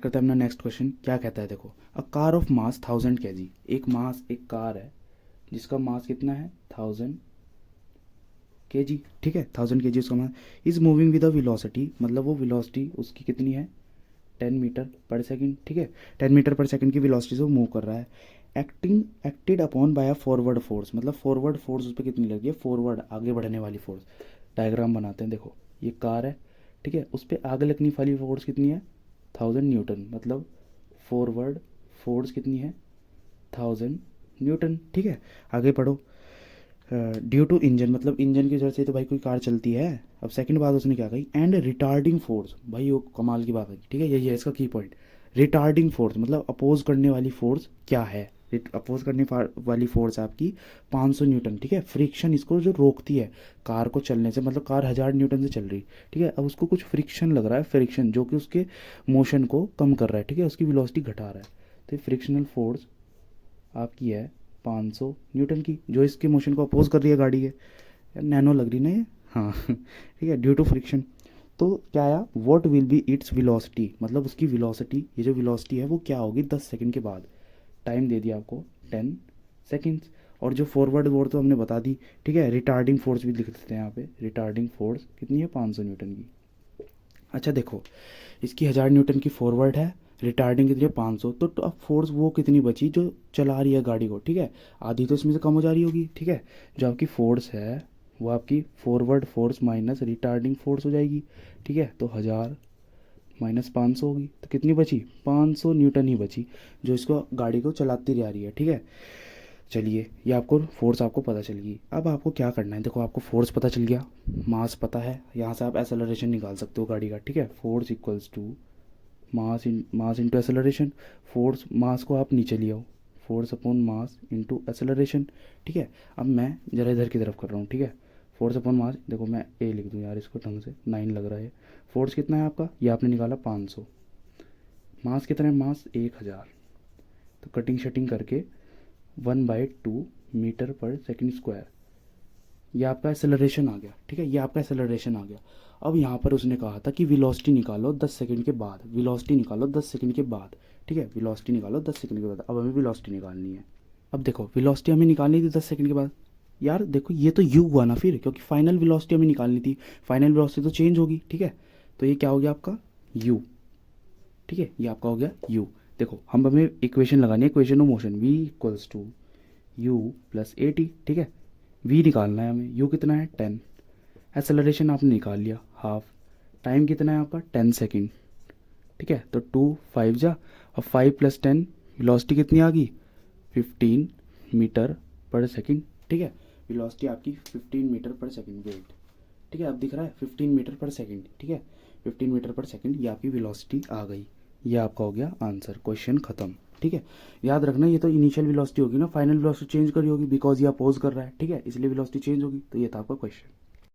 करते हैं अपना नेक्स्ट क्वेश्चन। क्या कहता है देखो, a car of mass 1000 kg, एक कार है जिसका मास कितना है 1000 kg, ठीक है 1000 kg उसका mass, is moving with a velocity, मतलब वो वेलोसिटी उसकी कितनी है 10 मीटर पर सेकेंड, ठीक है 10 मीटर पर सेकेंड की वेलोसिटी से वो मूव कर रहा है। Acted upon bye a forward force, मतलब फॉरवर्ड फोर्स उस पर कितनी लगी है, फॉरवर्ड आगे बढ़ने वाली फोर्स। डायग्राम बनाते हैं, देखो ये कार है, ठीक है उस पर आगे लगने वाली फोर्स कितनी है 1000 न्यूटन, मतलब फॉरवर्ड फोर्स कितनी है 1000 न्यूटन, ठीक है। आगे पढ़ो, ड्यू टू इंजन, मतलब इंजन की वजह से तो भाई कोई कार चलती है। अब सेकंड बात उसने क्या कही, एंड रिटार्डिंग फोर्स, भाई वो कमाल की बात है, ठीक है यही है इसका की पॉइंट। रिटार्डिंग फोर्स मतलब अपोज करने वाली फोर्स क्या है, अपोज करने वाली फोर्स आपकी 500 न्यूटन, ठीक है। फ्रिक्शन इसको जो रोकती है कार को चलने से, मतलब कार 1000 न्यूटन से चल रही, ठीक है, अब उसको कुछ फ्रिक्शन लग रहा है, फ्रिक्शन जो कि उसके मोशन को कम कर रहा है, ठीक है उसकी वेलोसिटी घटा रहा है। तो फ्रिक्शनल फोर्स आपकी है 500 न्यूटन की, जो इसके मोशन को अपोज कर रही है गाड़ी के। यार नैनो लग रही ना ये, हाँ ठीक है, ड्यू टू फ्रिक्शन। तो क्या आया, what will be its velocity, मतलब उसकी वेलोसिटी, ये जो वेलोसिटी है वो क्या होगी 10 सेकंड के बाद। टाइम दे दिया आपको 10 सेकेंड्स। और जो फॉरवर्ड वोर तो हमने बता दी, ठीक है। रिटार्डिंग फोर्स भी लिख देते हैं यहाँ पे, रिटार्डिंग फोर्स कितनी है 500 न्यूटन की। अच्छा देखो, इसकी 1000 न्यूटन की फॉरवर्ड है, रिटार्डिंग कितनी है 500, तो अब फोर्स वो कितनी बची जो चला रही है गाड़ी को, ठीक है। आधी तो इसमें से कम हो जा रही होगी, ठीक है। जो आपकी फोर्स है वो आपकी forward force minus retarding force हो जाएगी, ठीक है। तो 1000 - 500 होगी, तो कितनी बची 500 न्यूटन ही बची, जो इसको गाड़ी को चलाती जा रही है, ठीक है। चलिए ये आपको फोर्स आपको पता चल गई। अब आपको क्या करना है, देखो आपको फोर्स पता चल गया, मास पता है, यहाँ से आप एक्सेलरेशन निकाल सकते हो गाड़ी का, ठीक है। Force equals to mass into acceleration. Force mass को आप नीचे ले आओ, force upon mass into acceleration, ठीक है। अब मैं जरा इधर की तरफ कर रहा हूँ, ठीक है। फोर्स अपॉन मास, देखो मैं ए लिख दूँ यार इसको ढंग से, 9 लग रहा है। फोर्स कितना है आपका, ये आपने निकाला 500, मास कितना है, मास 1000, तो कटिंग शटिंग करके 1/2 मीटर पर सेकंड स्क्वायर, ये आपका एक्सेलरेशन आ गया, ठीक है, ये आपका एक्सेलरेशन आ गया। अब यहाँ पर उसने कहा था कि वेलोसिटी निकालो 10 सेकंड के बाद, वेलोसिटी निकालो 10 सेकंड के बाद, ठीक है, वेलोसिटी निकालो 10 सेकंड के बाद। अब हमें वेलोसिटी निकालनी है। अब देखो वेलोसिटी हमें निकालनी थी 10 सेकंड के बाद, यार देखो ये तो यू हुआ ना फिर, क्योंकि फाइनल वेलोसिटी हमें निकालनी थी, फाइनल वेलोसिटी तो चेंज होगी, ठीक है। तो ये क्या हो गया आपका यू, ठीक है, ये आपका हो गया यू। देखो हम हमें इक्वेशन लगानी है, equation of motion, v equals to u plus a t, ठीक है। v निकालना है हमें, u कितना है 10, एक्सेलरेशन आपने निकाल लिया हाफ, टाइम कितना है आपका 10 सेकेंड, ठीक है। तो 2 5 जा, और 5 + 10 वेलोसिटी कितनी आ गई 15 मीटर पर सेकेंड, ठीक है। वेलोसिटी आपकी 15 मीटर पर सेकेंड, वेट, ठीक है, अब दिख रहा है 15 मीटर पर सेकेंड, ठीक है 15 मीटर पर सेकेंड, ये आपकी वेलोसिटी आ गई। ये आपका हो गया आंसर, क्वेश्चन खत्म, ठीक है। याद रखना ये तो इनिशियल वेलोसिटी होगी ना, फाइनल वेलोसिटी चेंज करी होगी, बिकॉज ये अपोज कर रहा है, ठीक है, इसलिए वेलोसिटी चेंज होगी। तो ये था आपका क्वेश्चन।